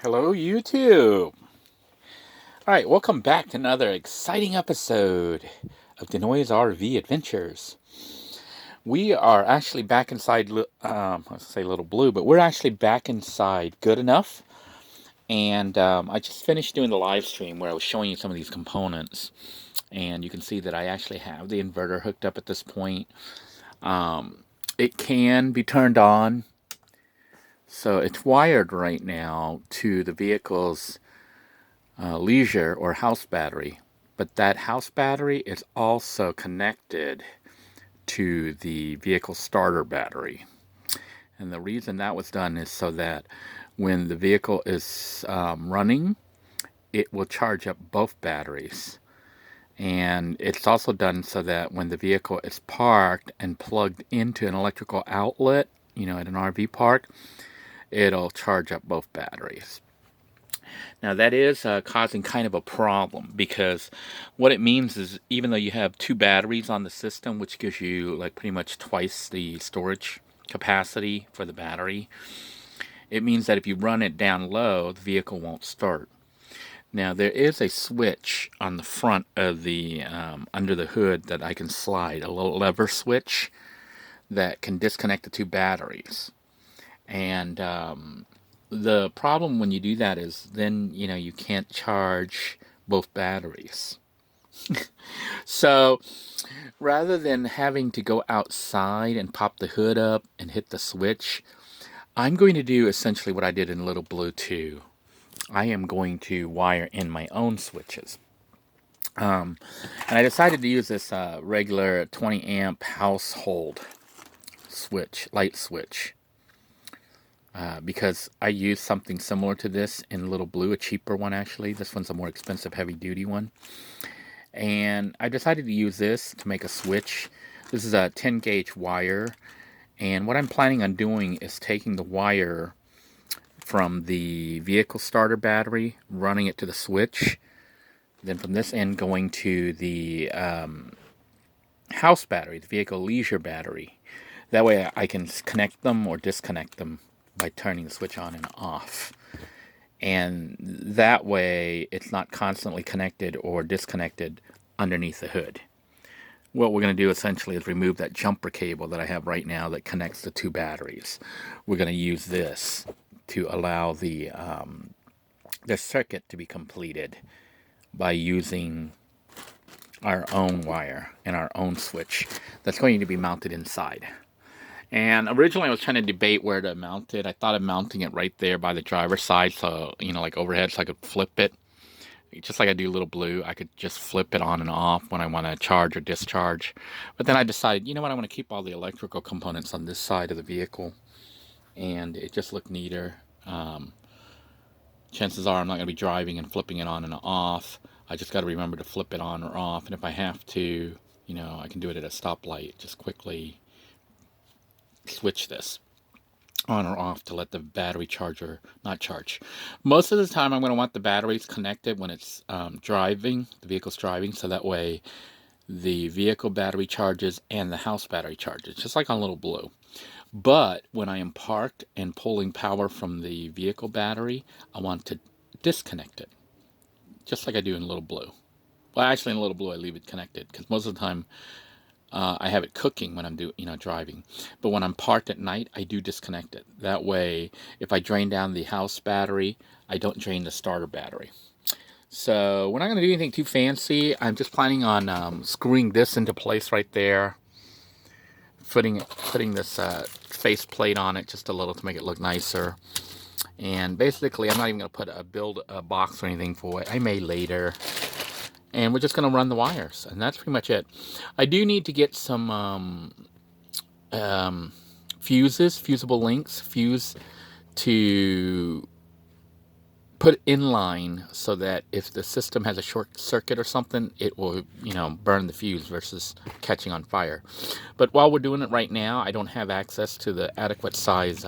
Hello, YouTube. All right, welcome back to another exciting episode of Denoy's RV Adventures. We are actually back inside, let's say Little Blue, but we're actually back inside Good Enough. And I just finished doing the live stream where I was showing you some of these components. And you can see that I actually have the inverter hooked up at this point. It can be turned on. So it's wired right now to the vehicle's leisure or house battery, but that house battery is also connected to the vehicle starter battery. And the reason that was done is so that when the vehicle is running, it will charge up both batteries. And it's also done so that when the vehicle is parked and plugged into an electrical outlet, at an RV park, it'll charge up both batteries. Now that is causing kind of a problem because what it means is even though you have two batteries on the system, which gives you like pretty much twice the storage capacity for the battery, it means that if you run it down low, the vehicle won't start. Now there is a switch on the front of the under the hood that I can slide, a little lever switch that can disconnect the two batteries. And the problem when you do that is then you can't charge both batteries. So rather than having to go outside and pop the hood up and hit the switch, I'm going to do essentially what I did in Little Blue 2. I am going to wire in my own switches. And I decided to use this regular 20 amp household switch, light switch. Because I used something similar to this in Little Blue, a cheaper one actually. This one's a more expensive heavy duty one. And I decided to use this to make a switch. This is a 10 gauge wire. And what I'm planning on doing is taking the wire from the vehicle starter battery, running it to the switch. Then from this end going to the house battery, the vehicle leisure battery. That way I can connect them or disconnect them by turning the switch on and off. And that way it's not constantly connected or disconnected underneath the hood. What we're going to do essentially is remove that jumper cable that I have right now that connects the two batteries. We're going to use this to allow the circuit to be completed by using our own wire and our own switch that's going to be mounted inside. And originally I was trying to debate where to mount it. I thought of mounting it right there by the driver's side, so, like overhead, so I could flip it. Just like I do Little Blue, I could just flip it on and off when I want to charge or discharge. But then I decided, I want to keep all the electrical components on this side of the vehicle. And it just looked neater. Chances are I'm not going to be driving and flipping it on and off. I just got to remember to flip it on or off. And if I have to, I can do it at a stoplight, just quickly switch this on or off to let the battery charger not charge. Most of the time I'm going to want the batteries connected when it's driving, the vehicle's driving, so that way the vehicle battery charges and the house battery charges, just like on Little Blue. But when I am parked and pulling power from the vehicle battery, I want to disconnect it, just like I do in Little Blue. Well, actually in Little Blue I leave it connected because most of the time I have it cooking when I'm driving. But when I'm parked at night, I do disconnect it. That way, if I drain down the house battery, I don't drain the starter battery. So we're not going to do anything too fancy. I'm just planning on screwing this into place right there. Putting this face plate on it just a little to make it look nicer. And basically, I'm not even going to build a box or anything for it. I may later. And we're just going to run the wires. And that's pretty much it. I do need to get some fusible links, fuse to put in line so that if the system has a short circuit or something, it will, burn the fuse versus catching on fire. But while we're doing it right now, I don't have access to the adequate size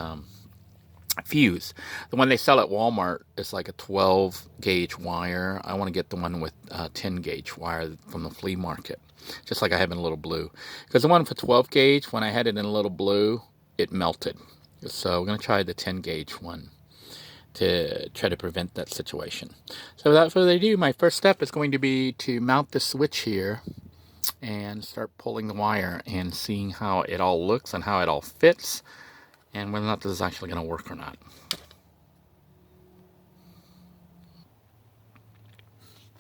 fuse. The one they sell at Walmart is like a 12 gauge wire. I want to get the one with 10 gauge wire from the flea market, just like I have in Little Blue. Because the one for 12 gauge, when I had it in Little Blue, it melted. So we're going to try the 10 gauge one. to try to prevent that situation. So without further ado, my first step is going to be to mount the switch here and start pulling the wire and seeing how it all looks and how it all fits and whether or not this is actually going to work or not.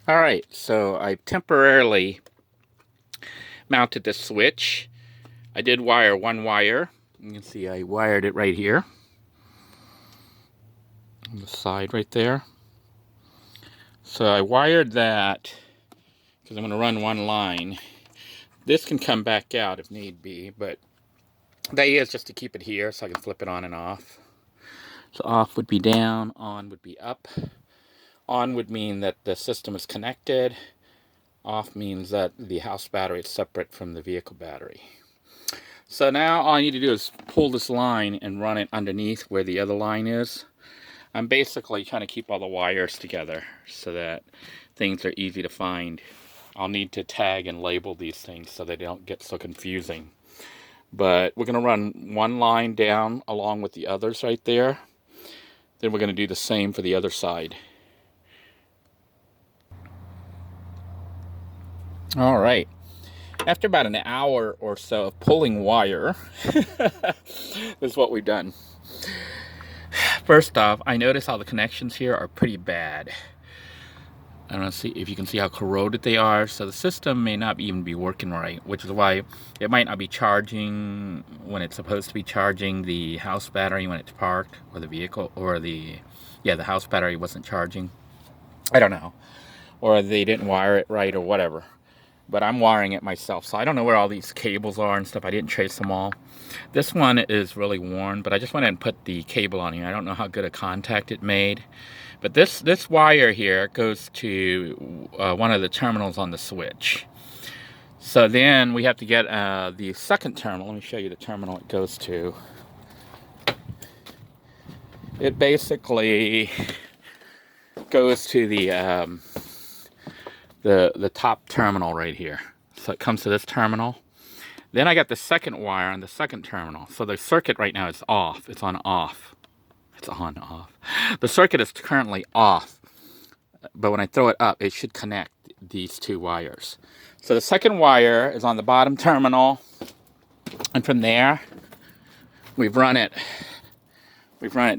Alright, so I temporarily mounted this switch. I did wire one wire. You can see I wired it right here on the side right there. So I wired that because I'm going to run one line. This can come back out if need be, but the idea is just to keep it here so I can flip it on and off. So off would be down, on would be up. On would mean that the system is connected. Off means that the house battery is separate from the vehicle battery. So now all I need to do is pull this line and run it underneath where the other line is. I'm basically trying to keep all the wires together so that things are easy to find. I'll need to tag and label these things so they don't get so confusing. But we're going to run one line down along with the others right there. Then we're going to do the same for the other side. All right. After about an hour or so of pulling wire, this is what we've done. First off, I notice how the connections here are pretty bad. I don't know if you can see how corroded they are, so the system may not even be working right, which is why it might not be charging when it's supposed to be charging the house battery when it's parked, or the vehicle, or the house battery wasn't charging. I don't know. Or they didn't wire it right or whatever. But I'm wiring it myself, so I don't know where all these cables are and stuff. I didn't trace them all. This one is really worn, but I just went ahead and put the cable on here. I don't know how good a contact it made. But this wire here goes to one of the terminals on the switch. So then we have to get the second terminal. Let me show you the terminal it goes to. It basically goes to the top terminal right here. So it comes to this terminal. Then I got the second wire on the second terminal. So the circuit right now is off. It's on off. It's on off. The circuit is currently off. But when I throw it up, it should connect these two wires. So the second wire is on the bottom terminal. And from there, we've run it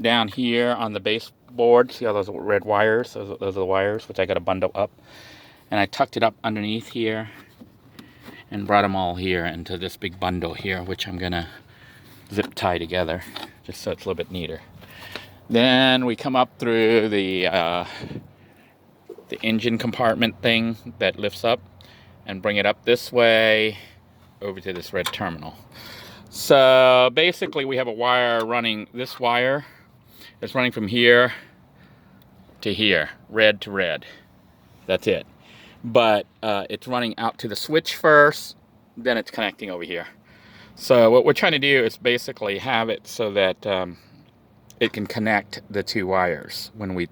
down here on the baseboard. See all those red wires? Those are the wires, which I got to bundle up. And I tucked it up underneath here and brought them all here into this big bundle here, which I'm gonna zip tie together just so it's a little bit neater. Then we come up through the engine compartment thing that lifts up and bring it up this way over to this red terminal. So basically we have a wire running, this wire is running from here to here, red to red. That's it. But it's running out to the switch first, then it's connecting over here. So what we're trying to do is basically have it so that it can connect the two wires when we